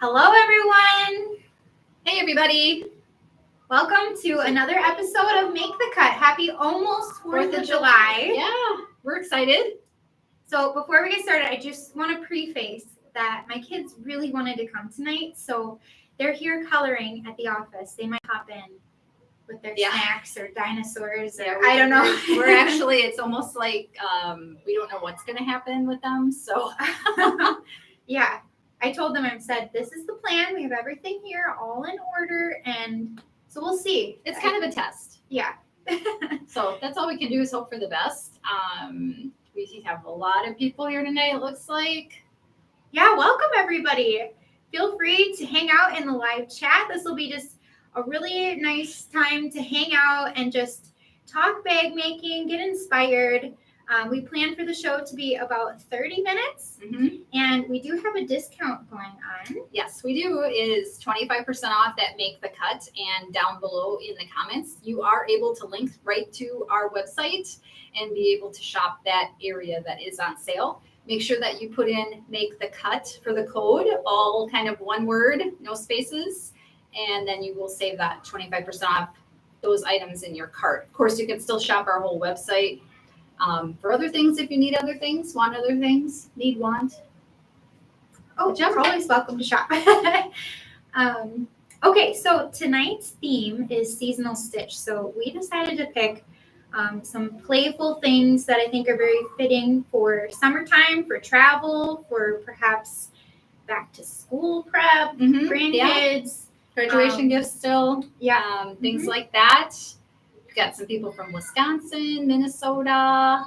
Hello, everyone. Hey, everybody. Welcome to another episode of Make the Cut. Happy almost 4th of July. Yeah, we're excited. So before we get started, I just want to preface that my kids really wanted to come tonight. So they're here coloring at the office. They might hop in with their snacks or dinosaurs. Or, I don't know. We're actually, it's almost like we don't know what's going to happen with them. So yeah. I told them, I said, this is the plan. We have everything here all in order. And so we'll see. It's kind of a test. Yeah. So that's all we can do is hope for the best. We have a lot of people here tonight, it looks like. Yeah, welcome everybody. Feel free to hang out in the live chat. This will be just a really nice time to hang out and just talk bag making, get inspired. We plan for the show to be about 30 minutes, and we do have a discount going on. Yes, we do. It is 25% off that Make the Cut, and down below in the comments, you are able to link right to our website and be able to shop that area that is on sale. Make sure that you put in Make the Cut for the code, all kind of one word, no spaces, and then you will save that 25% off those items in your cart. Of course, you can still shop our whole website. For other things, if you need other things, want other things, want. Oh, you're always welcome to shop. Okay, so tonight's theme is seasonal stitch. So we decided to pick some playful things that I think are very fitting for summertime, for travel, for perhaps back to school prep, grandkids. Graduation gifts still. Yeah. Things like that. We've got some people from Wisconsin, Minnesota,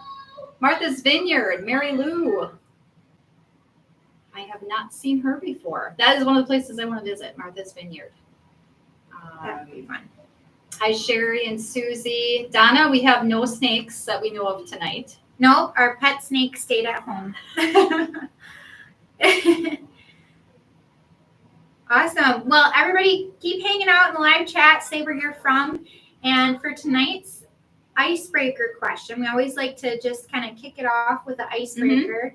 Martha's Vineyard, Mary Lou. I have not seen her before. That is one of the places I want to visit, Martha's Vineyard. That would be fun. Hi, Sherry and Susie. Donna, we have no snakes that we know of tonight. No, our pet snake stayed at home. Awesome. Well, everybody keep hanging out in the live chat. Say where you're from. And for tonight's icebreaker question, we always like to just kind of kick it off with the icebreaker.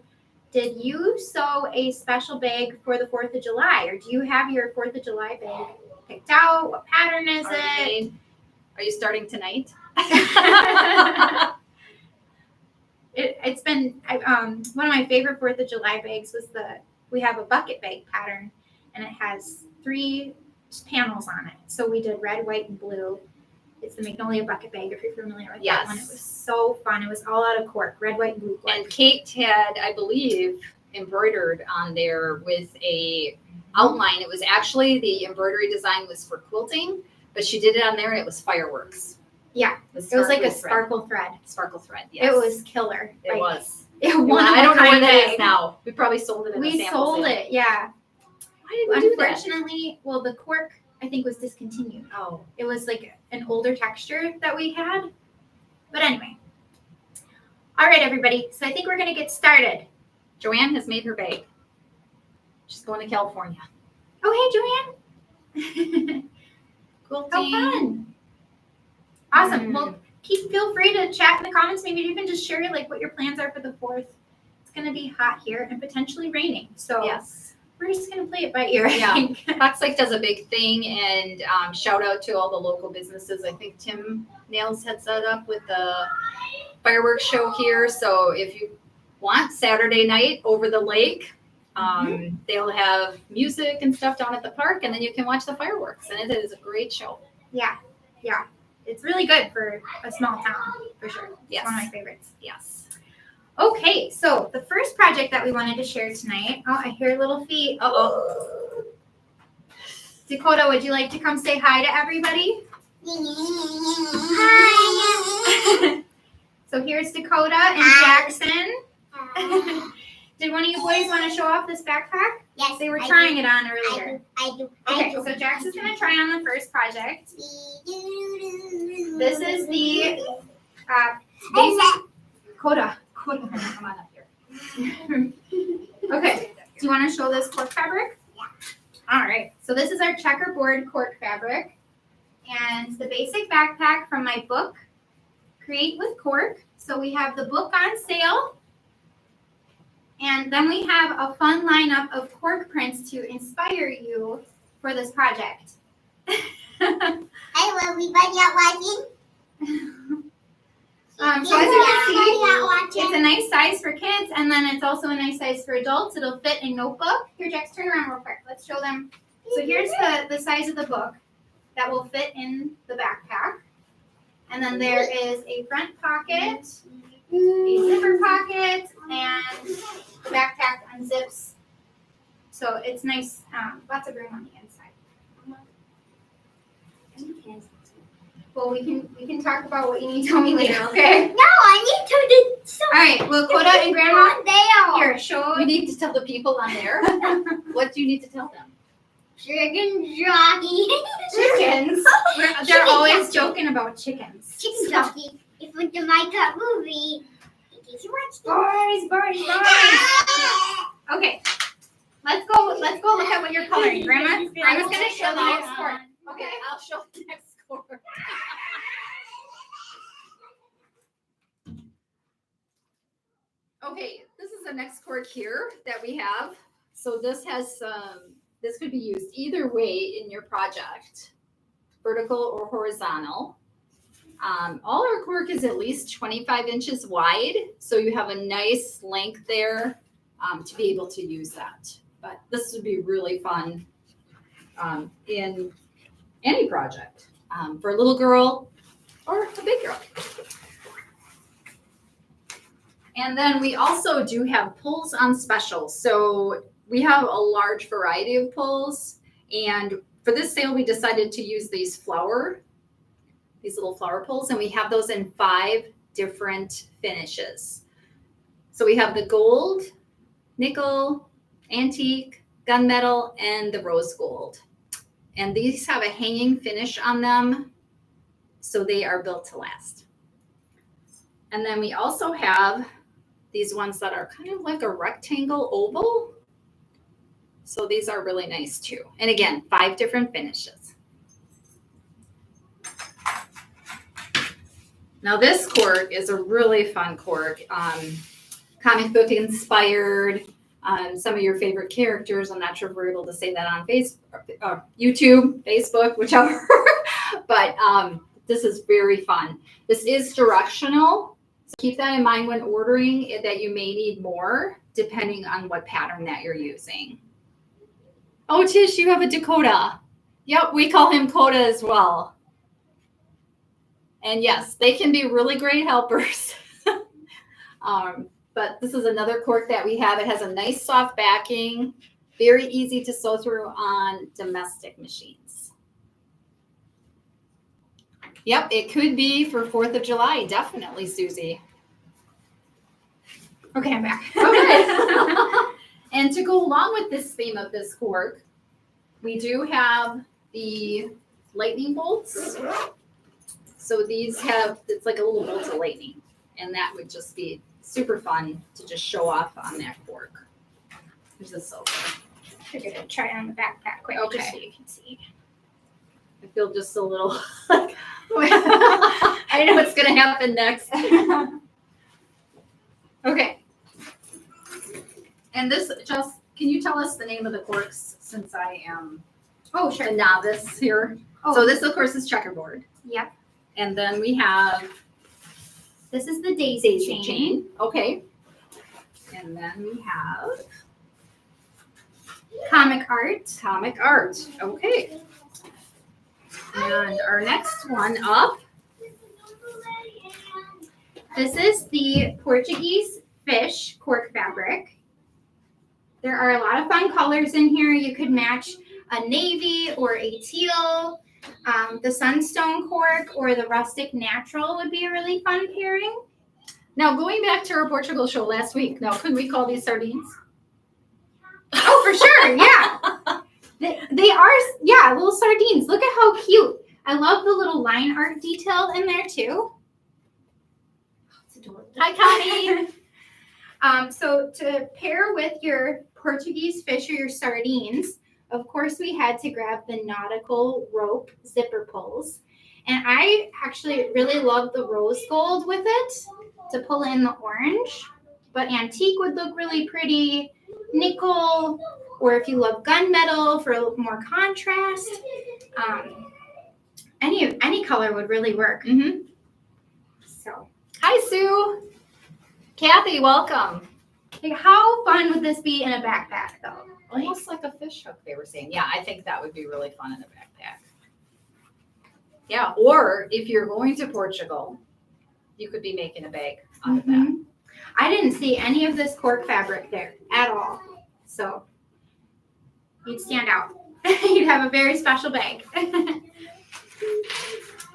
Did you sew a special bag for the 4th of July? Or do you have your 4th of July bag picked out? What pattern is it? Are you starting tonight? It's been one of my favorite 4th of July bags was we have a bucket bag pattern, and it has 3 panels on it. So we did red, white, and blue. It's the Magnolia bucket bag, if you're familiar with that one. It was so fun. It was all out of Cork, red, white, and blue Cork. And Kate had, I believe, embroidered on there with a outline. It was actually, the embroidery design was for quilting, but she did it on there and it was fireworks. Yeah. It was like a sparkle thread. Sparkle thread, yes. It was killer. It was. I don't know where that is now. We probably sold it in a sample We sold it, yeah. Why did we do that? Unfortunately, well, the cork, I think, was discontinued. Oh. It was like an older texture that we had. But anyway. All right, everybody. So I think we're going to get started. Joanne has made her bag. She's going to California. Oh, hey, Joanne. Cool. How fun. Awesome. Well, feel free to chat in the comments. Maybe you can just share like what your plans are for the 4th. It's going to be hot here and potentially raining. So yes. We're just going to play it by ear. Yeah. Fox Lake does a big thing, and shout out to all the local businesses. I think Tim Nails had set up with the fireworks show here. So if you want Saturday night over the lake, they'll have music and stuff down at the park, and then you can watch the fireworks, and it is a great show. Yeah. Yeah. It's really good for a small town, for sure. Yes. It's one of my favorites. Yes. Okay, so the first project that we wanted to share tonight. Oh, I hear little feet. Uh-oh. Dakota, would you like to come say hi to everybody? Hi. So here's Dakota and Jackson. Did one of you boys want to show off this backpack? Yes. They were trying it on earlier. I do. Okay, so Jackson's going to try on the first project. This is the basic. Dakota, come on up here. Okay, do you want to show this cork fabric? Yeah. All right, so this is our checkerboard cork fabric, and the basic backpack from my book, Create with Cork. So we have the book on sale. And then we have a fun lineup of cork prints to inspire you for this project. Hi, everybody out watching. So as you can see, it's a nice size for kids, and then it's also a nice size for adults. It'll fit in notebook. Here, Jax, turn around real quick. Let's show them. So here's the size of the book that will fit in the backpack. And then there is a front pocket, a zipper pocket, and the backpack unzips. So it's nice, lots of room on the inside. Well, we can talk about what you need to tell me later, okay? No, I need to do All right. Well, Coda and Grandma, there. here, show. You need to tell the people on there. What do you need to tell them? Chicken jockey. Chickens. They're always joking about chickens. Chicken jockey. If it's a My Cut movie, thank you so much. Boys. Okay. Let's go look at what you're coloring, Grandma. I was gonna show the next cork. Okay, I'll show the next cork. Okay, this is the next cork here that we have. So this has this could be used either way in your project, vertical or horizontal. All our cork is at least 25 inches wide, so you have a nice length there to be able to use that. But this would be really fun in any project for a little girl or a big girl. And then we also do have pulls on special. So we have a large variety of pulls. And for this sale, we decided to use these little flower pulls. And we have those in 5 different finishes. So we have the gold, nickel, antique, gunmetal, and the rose gold. And these have a hanging finish on them. So they are built to last. And then we also have these ones that are kind of like a rectangle oval. So these are really nice too. And again, 5 different finishes. Now this cork is a really fun cork. Comic book inspired. Some of your favorite characters. I'm not sure if we're able to say that on YouTube, Facebook, whichever. But this is very fun. This is directional. So keep that in mind when ordering that you may need more depending on what pattern that you're using. Oh, Tish, you have a Dakota. Yep, we call him Coda as well. And yes, they can be really great helpers. But this is another cork that we have. It has a nice soft backing, very easy to sew through on domestic machines. Yep, it could be for 4th of July, definitely, Susie. Okay, I'm back. Okay. And to go along with this theme of this cork, we do have the lightning bolts. So these have, it's like a little bolt of lightning, and that would just be super fun to just show off on that cork. Here's the silver. I'm gonna try it on the backpack quick, just so you can see. I feel just a little like, I know what's going to happen next. Okay. And this, just, can you tell us the name of the corks since I am a novice here? Oh. So this, of course, is checkerboard. Yep. And then we have This is the daisy chain. Okay. And then we have Comic art. comic art. Okay. And our next one up. This is the Portuguese fish cork fabric. There are a lot of fun colors in here. You could match a navy or a teal. The sunstone cork or the rustic natural would be a really fun pairing. Now, going back to our Portugal show last week, now, could we call these sardines? Oh, for sure, yeah. They are, yeah, little sardines. Look at how cute. I love the little line art detail in there, too. It's adorable. Hi, Connie. So to pair with your Portuguese fish or your sardines, of course, we had to grab the nautical rope zipper pulls. And I actually really love the rose gold with it to pull in the orange. but antique would look really pretty. Nickel, or if you love gunmetal for a little more contrast. Any color would really work. Mm-hmm. So, Hi, Sue. Kathy, welcome. like, how fun would this be in a backpack, though? Almost like a fish hook, they were saying. Yeah, I think that would be really fun in a backpack. Yeah, or if you're going to Portugal, you could be making a bag out of that. Mhm. I didn't see any of this cork fabric there at all. So you'd stand out. You'd have a very special bag.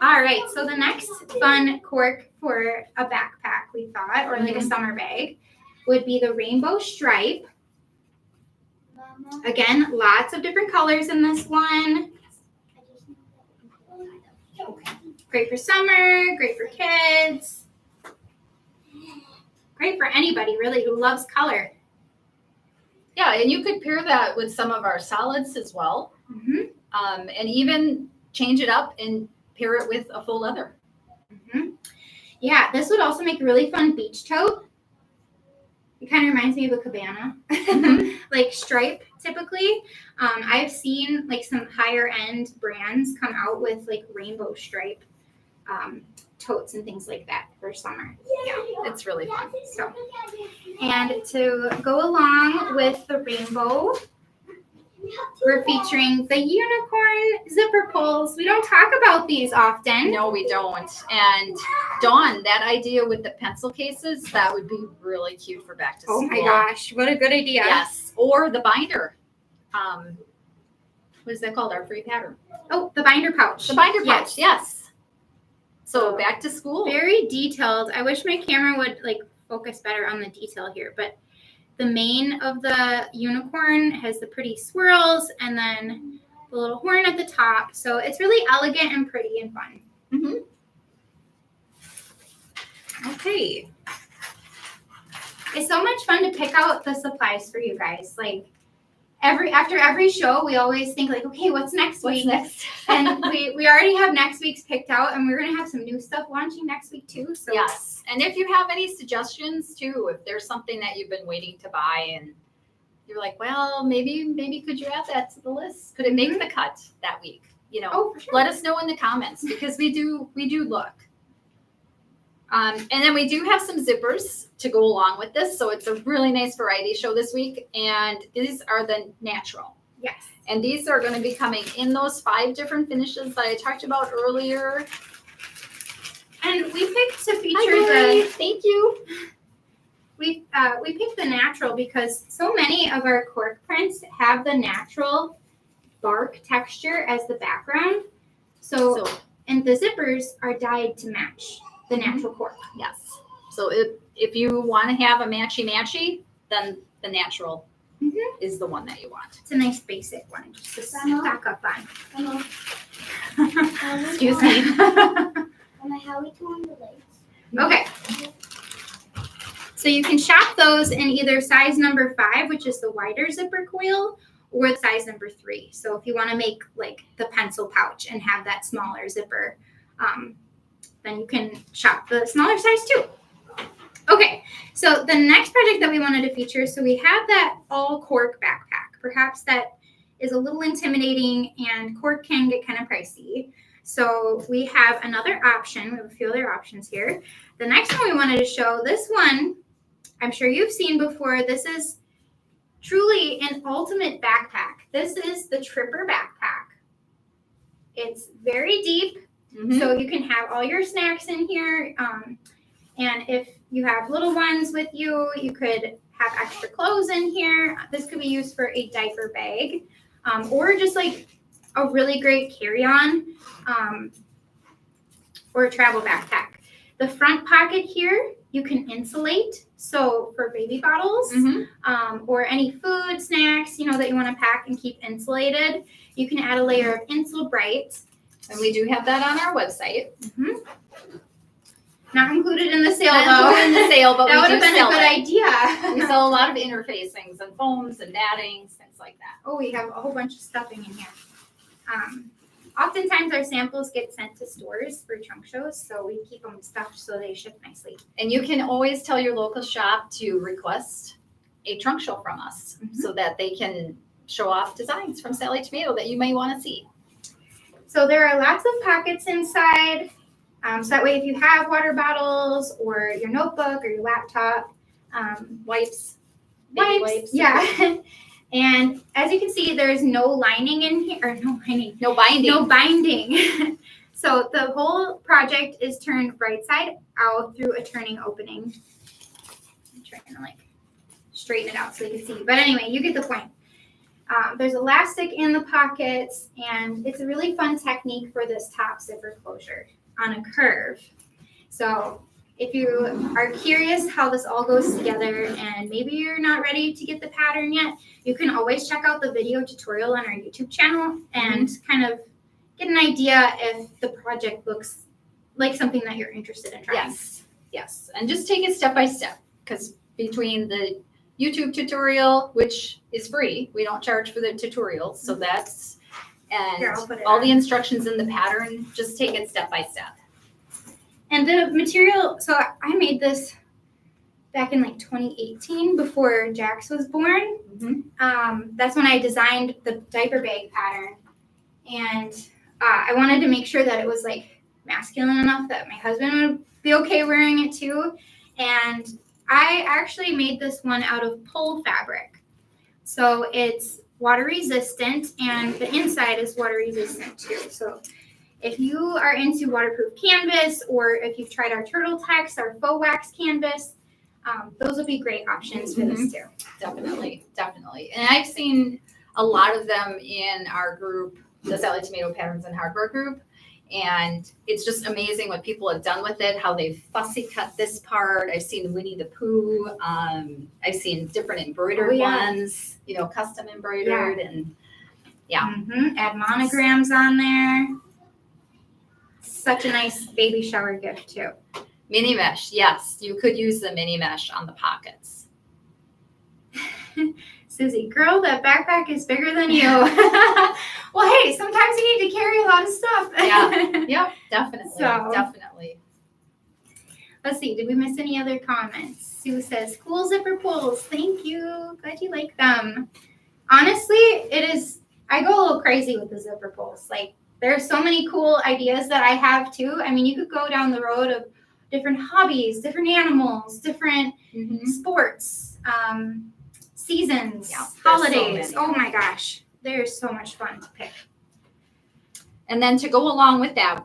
All right, so the next fun cork for a backpack, we thought, or like a summer bag, would be the rainbow stripe. Again, lots of different colors in this one. Great for summer, great for kids. Great for anybody, really, who loves color. Yeah, and you could pair that with some of our solids as well. Mm-hmm. And even change it up and pair it with a faux leather. Mm-hmm. Yeah, this would also make a really fun beach tote. It kind of reminds me of a cabana, like stripe typically. I've seen like some higher end brands come out with like rainbow stripe totes and things like that for summer. Yeah, it's really fun. So, and to go along with the rainbow, we're featuring the unicorn zipper pulls. We don't talk about these often. No, we don't. And Dawn, that idea with the pencil cases, that would be really cute for back to school. Oh my gosh, what a good idea. Yes, or the binder. What is that called? Our free pattern. Oh, the binder pouch. The binder pouch, Yes. yes. So back to school. Very detailed. I wish my camera would like focus better on the detail here, but the mane of the unicorn has the pretty swirls and then the little horn at the top. So it's really elegant and pretty and fun. Mm-hmm. Okay. It's so much fun to pick out the supplies for you guys. Like after every show, we always think like, okay, what's next week? Next? And we already have next week's picked out, and we're gonna have some new stuff launching next week too. So Yes. And if you have any suggestions too, if there's something that you've been waiting to buy and you're like, well, maybe could you add that to the list? Could it make the cut that week? You know, Oh, for sure. let us know in the comments because we do look. And then we do have some zippers to go along with this. So it's a really nice variety show this week. And these are the natural. Yes. And these are going to be coming in those 5 different finishes that I talked about earlier. And we picked to feature Hi, thank you. we picked the natural because so many of our cork prints have the natural bark texture as the background. So and the zippers are dyed to match the natural cork. Yes. So if you want to have a matchy, then the natural is the one that you want. It's a nice basic one just to stack up on. Hello. Excuse me. How we turn the legs? Okay. So you can shop those in either size number 5, which is the wider zipper coil, or size number 3. So if you want to make like the pencil pouch and have that smaller zipper, then you can shop the smaller size too. Okay, so the next project that we wanted to feature, so we have that all cork backpack. Perhaps that is a little intimidating and cork can get kind of pricey. So we have another option. We have a few other options here. The next one we wanted to show, this one, I'm sure you've seen before. This is truly an ultimate backpack. This is the Tripper backpack. It's very deep. So you can have all your snacks in here. And if you have little ones with you, you could have extra clothes in here. This could be used for a diaper bag or just like a really great carry-on or a travel backpack. The front pocket here, you can insulate. So for baby bottles or any food, snacks, that you want to pack and keep insulated, you can add a layer of Insul-Bright. And we do have that on our website. Not included in the sale, Not though. included in the sale, but That we would do have been a sell good it. idea. We sell a lot of interfacings and foams and mattings, things like that. Oh, we have a whole bunch of stuffing in here. oftentimes our samples get sent to stores for trunk shows, so we keep them stuffed so they ship nicely. And you can always tell your local shop to request a trunk show from us so that they can show off designs from Sallie Tomato that you may want to see. So there are lots of pockets inside. So that way if you have water bottles or your notebook or your laptop, Wipes. yeah. And as you can see, there's no lining in here, or no lining, No binding. no binding. So the whole project is turned right side out through a turning opening. I'm trying to like straighten it out so you can see. But anyway, you get the point. There's elastic in the pockets, and it's a really fun technique for this top zipper closure on a curve. So if you are curious how this all goes together and maybe you're not ready to get the pattern yet, you can always check out the video tutorial on our YouTube channel and kind of get an idea if the project looks like something that you're interested in trying. Yes. And just take it step by step, because between the YouTube tutorial, which is free, we don't charge for the tutorials, so that's, and Here, I'll put it all on. the instructions in the pattern, just take it step by step. And the material, so I made this back in like 2018 before Jax was born. That's when I designed the diaper bag pattern. And I wanted to make sure that it was like masculine enough that my husband would be okay wearing it too. And I actually made this one out of pole fabric. So it's water resistant and the inside is water resistant too. So if you are into waterproof canvas, or if you've tried our turtle text, our faux wax canvas, those will be great options for this too. Definitely. And I've seen a lot of them in our group, the Sallie Tomato Patterns and Hardware group. And it's just amazing what people have done with it, how they've fussy cut this part. I've seen Winnie the Pooh. I've seen different embroidered ones, custom embroidered. And Add monograms on there. Such a nice baby shower gift too. Mini mesh, yes. You could use the mini mesh on the pockets. Susie, girl, that backpack is bigger than you. Well, hey, sometimes you need to carry a lot of stuff. Yep, definitely. Let's see, did we miss any other comments? Sue says, cool zipper pulls. Thank you. Glad you like them. Honestly, I go a little crazy with the zipper pulls. Like, there's so many cool ideas that I have too. I mean, you could go down the road of different hobbies, different animals, different sports, seasons, holidays. So oh my gosh, there's so much fun to pick. And then to go along with that,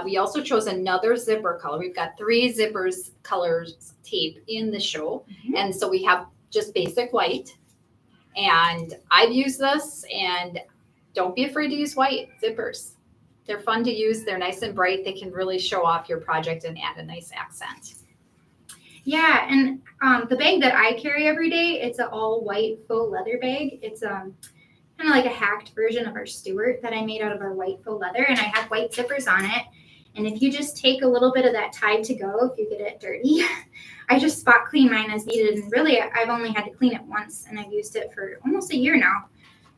we also chose another zipper color. We've got 3 zippers colors tape in the show. And so we have just basic white. And I've used this, and don't be afraid to use white zippers. They're fun to use. They're nice and bright. They can really show off your project and add a nice accent. Yeah, and the bag that I carry every day, it's an all white faux leather bag. It's kind of like a hacked version of our Stewart that I made out of our white faux leather, and I have white zippers on it. And if you just take a little bit of that Tide to Go, if you get it dirty, I just spot clean mine as needed. And really, I've only had to clean it once, and I've used it for almost a year now.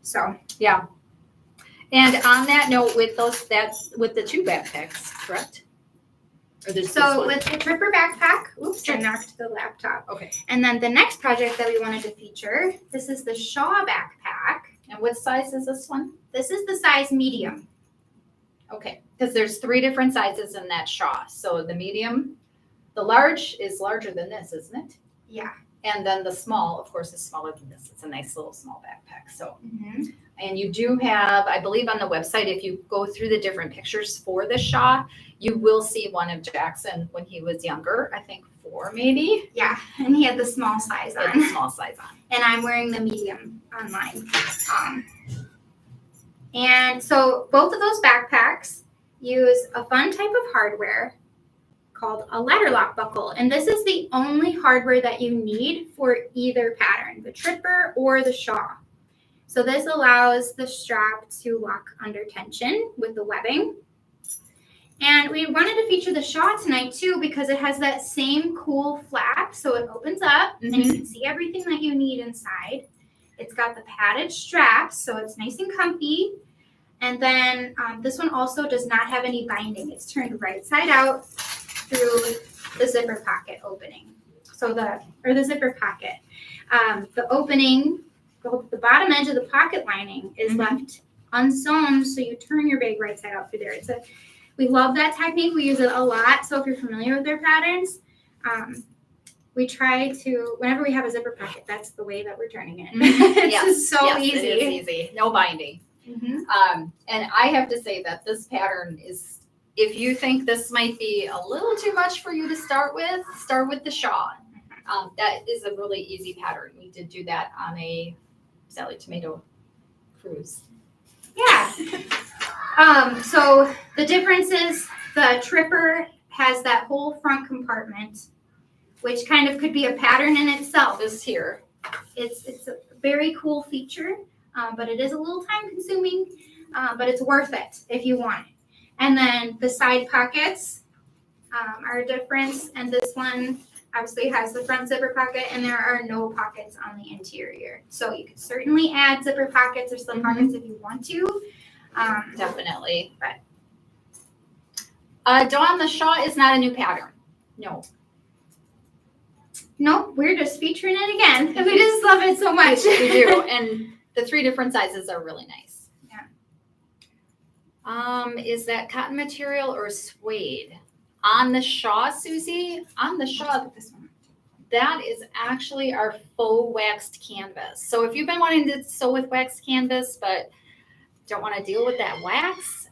So yeah. And on that note, with that's with the 2 backpacks, correct? Or there's so with the Tripper backpack, oops, I knocked the laptop. Okay. And then the next project that we wanted to feature, this is the Shaw backpack. And what size is this one? This is the size medium. Okay, because there's 3 different sizes in that Shaw. So the medium, the large is larger than this, isn't it? Yeah. And then the small, of course, is smaller than this. It's a nice little small backpack. So, and you do have, I believe on the website, if you go through the different pictures for the Shaw, you will see one of Jackson when he was younger, I think 4 maybe. Yeah, and he had the small size on. The small size on. And I'm wearing the medium on mine. And so both of those backpacks use a fun type of hardware called a ladder lock buckle. And this is the only hardware that you need for either pattern, the Tripper or the Shaw. So this allows the strap to lock under tension with the webbing. And we wanted to feature the Shaw tonight too, because it has that same cool flap. So it opens up and you can see everything that you need inside. It's got the padded straps, so it's nice and comfy. And then this one also does not have any binding. It's turned right side out through the zipper pocket opening. So the zipper pocket. The opening, the bottom edge of the pocket lining is left unsewn, so you turn your bag right side out through there. We love that technique. We use it a lot. So if you're familiar with their patterns, we try to, whenever we have a zipper pocket, that's the way that we're turning it. It's so easy. It is easy. No binding. And I have to say that this pattern is, if you think this might be a little too much for you to start with the shawl. That is a really easy pattern. We did do that on a Sallie Tomato cruise. Yeah. So the difference is the tripper has that whole front compartment, which kind of could be a pattern in itself. This here. It's a very cool feature, but it is a little time consuming, but it's worth it if you want it. And then the side pockets are a difference, and this one obviously has the front zipper pocket, and there are no pockets on the interior. So you could certainly add zipper pockets or slip pockets if you want to. Definitely. But Dawn, the shawl is not a new pattern. No. Nope, we're just featuring it again. We just love it so much. We do, and the 3 different sizes are really nice. Yeah. Is that cotton material or suede? On the shawl, Susie, on the shawl, This one. that is actually our faux waxed canvas. So if you've been wanting to sew with waxed canvas, but don't want to deal with that wax,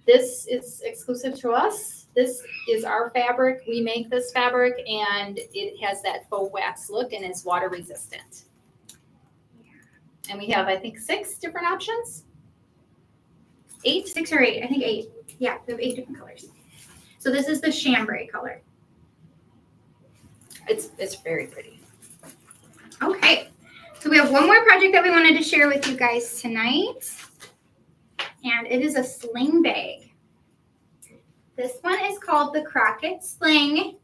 this is exclusive to us. This is our fabric. We make this fabric, and it has that faux wax look and is water resistant. And we have, I think, 6 different options. 8? 6 or 8. I think 8. Yeah, we have 8 different colors. So this is the chambray color. It's very pretty. Okay. So we have one more project that we wanted to share with you guys tonight. And it is a sling bag. This one is called the Crockett sling.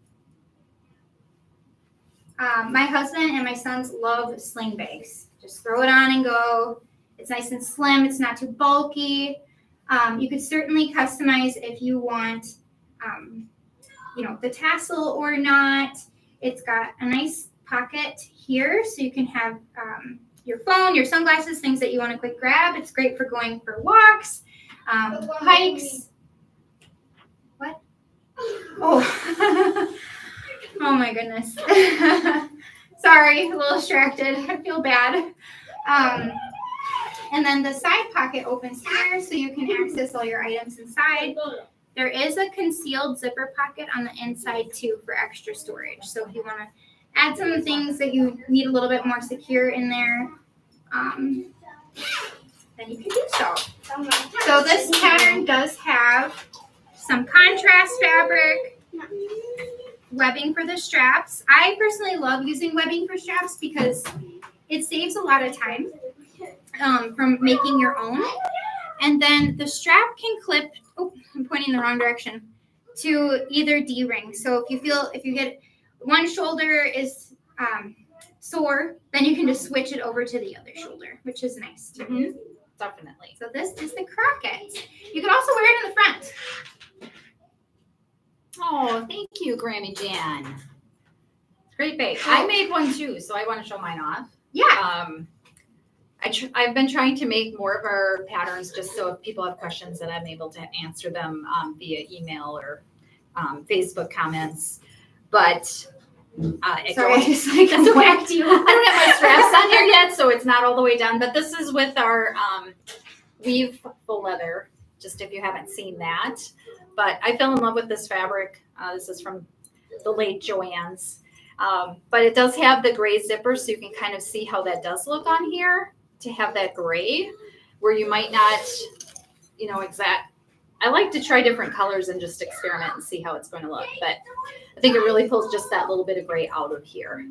My husband and my sons love sling bags. Just throw it on and go. It's nice and slim. It's not too bulky. You could certainly customize if you want, the tassel or not. It's got a nice pocket here, so you can have your phone, your sunglasses, things that you want to quick grab. It's great for going for walks, hikes. What? Oh. Oh my goodness. Sorry, a little distracted. I feel bad. And then the side pocket opens here, so you can access all your items inside. There is a concealed zipper pocket on the inside too for extra storage. So if you want to add some things that you need a little bit more secure in there, then you can do so. So this pattern does have some contrast fabric, webbing for the straps. I personally love using webbing for straps because it saves a lot of time from making your own. And then the strap can clip, I'm pointing the wrong direction, to either D-ring. So if you get one shoulder is sore, then you can just switch it over to the other shoulder, which is nice too. Mm-hmm. Definitely. So this is the Crockett. You can also wear it in the front. Oh, thank you, Grammy Jan. Great bag. I made one too, so I want to show mine off. Yeah. I've been trying to make more of our patterns just so if people have questions that I'm able to answer them via email or Facebook comments. But sorry, I just whacked you. I don't have my straps on here yet, so it's not all the way done. But this is with our weave faux leather, just if you haven't seen that. But I fell in love with this fabric. This is from the late Joann's. But it does have the gray zipper, so you can kind of see how that does look on here, to have that gray where you might not, I like to try different colors and just experiment and see how it's going to look. But I think it really pulls just that little bit of gray out of here.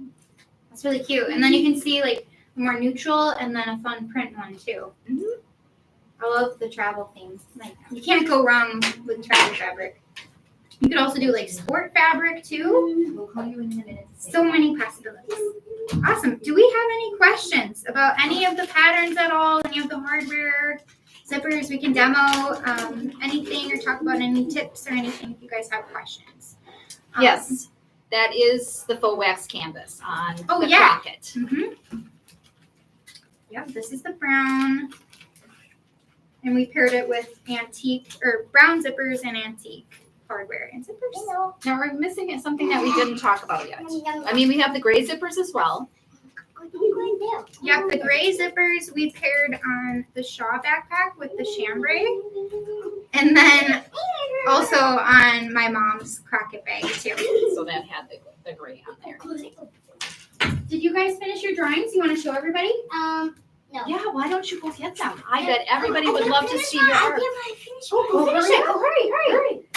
That's really cute. And then you can see like a more neutral and then a fun print one too. Mm-hmm. I love the travel theme. Like you can't go wrong with travel fabric. You could also do like sport fabric too. We'll call you in a minute. So many possibilities. Awesome. Do we have any questions about any of the patterns at all? Any of the hardware? zippers. We can demo anything or talk about any tips or anything if you guys have questions. Yes, that is the faux wax canvas on Oh, the yeah. Crockett. Mm-hmm. Yep, this is the brown. And we paired it with antique or brown zippers and antique hardware and zippers. Now we're missing something that we didn't talk about yet. I mean, we have the gray zippers as well. Yep, the gray zippers we paired on the Shaw backpack with the chambray. And then also on my mom's Crockett bag too. So that had the gray on there. Did you guys finish your drawings? You want to show everybody? No. Yeah, why don't you go get them? I bet everybody would love to see your art. Go finish it. Go hurry.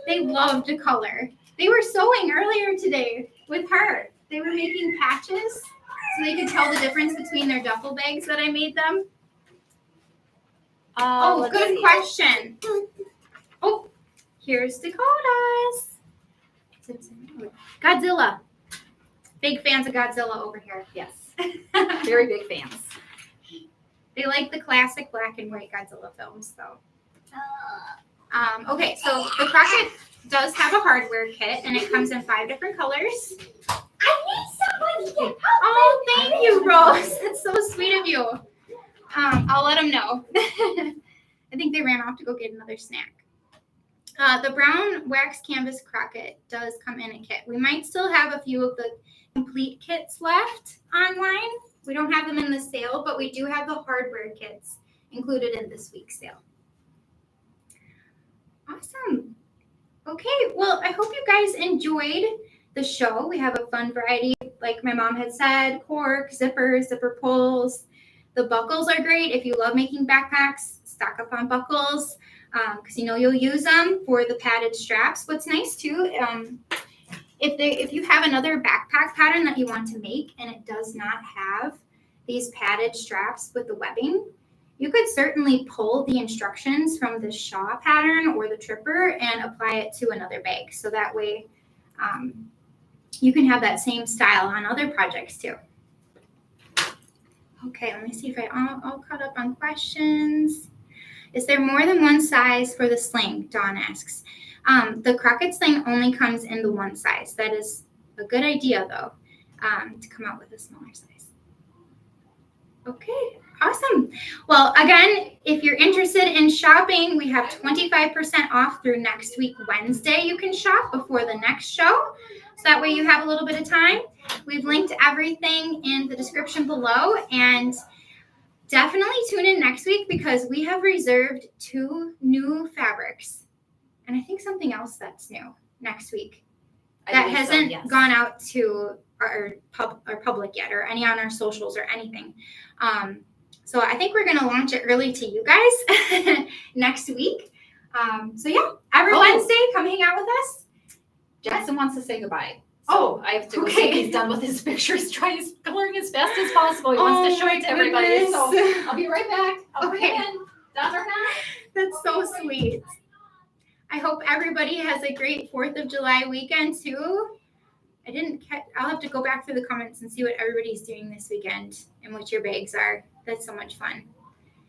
They love to color. They were sewing earlier today with her. They were making patches so they could tell the difference between their duffel bags that I made them. Good question. Oh, here's Dakota's. Godzilla. Big fans of Godzilla over here. Yes, very big fans. They like the classic black and white Godzilla films, though. Okay, so the Crockett does have a hardware kit, and it comes in 5 different colors. I need somebody to help. Oh, thank you, Rose. That's so sweet of you. I'll let them know. I think they ran off to go get another snack. The brown wax canvas Crockett does come in a kit. We might still have a few of the complete kits left online. We don't have them in the sale, but we do have the hardware kits included in this week's sale. Awesome. Okay, well, I hope you guys enjoyed the show. We have a fun variety, like my mom had said, cork, zippers, zipper pulls. The buckles are great. If you love making backpacks, stock up on buckles because you know you'll use them for the padded straps. What's nice too, if you have another backpack pattern that you want to make and it does not have these padded straps with the webbing, you could certainly pull the instructions from the Shaw pattern or the Tripper and apply it to another bag. So that way you can have that same style on other projects too. Okay, let me see if I'm all caught up on questions. Is there more than one size for the sling? Dawn asks. The Crockett sling only comes in the one size. That is a good idea, though, to come out with a smaller size. Okay, awesome. Well, again, if you're interested in shopping, we have 25% off through next week, Wednesday. You can shop before the next show. So that way you have a little bit of time. We've linked everything in the description below. And definitely tune in next week because we have reserved 2 new fabrics. And I think something else that's new next week that hasn't gone out to our public yet or any on our socials or anything. So I think we're going to launch it early to you guys next week. So yeah, every Wednesday, come hang out with us. Jackson wants to say goodbye. So I have to go see if he's done with his pictures. Try his coloring as fast as possible. He wants to show it to everybody. Goodness. So I'll be right back. I'll bring it in. Done or not? That's so sweet. I hope everybody has a great 4th of July weekend too. I'll have to go back through the comments and see what everybody's doing this weekend and what your bags are. That's so much fun.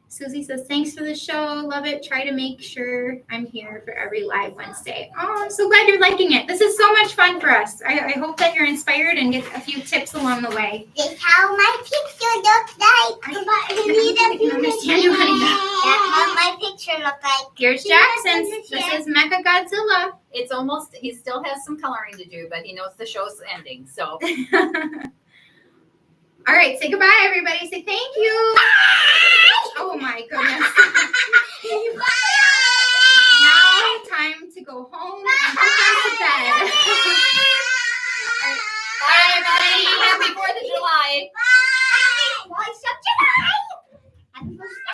Susie says, thanks for the show. Love it. Try to make sure I'm here for every live Wednesday. Oh, I'm so glad you're liking it. This is so much fun for us. I hope that you're inspired and get a few tips along the way. This is how my picture looks like. I can understand you, honey. That's what my picture looks like. Here's Jackson's. This is Mecha Godzilla. It's almost, he still has some coloring to do, but he knows the show's ending. So. All right, say goodbye, everybody. Say thank you.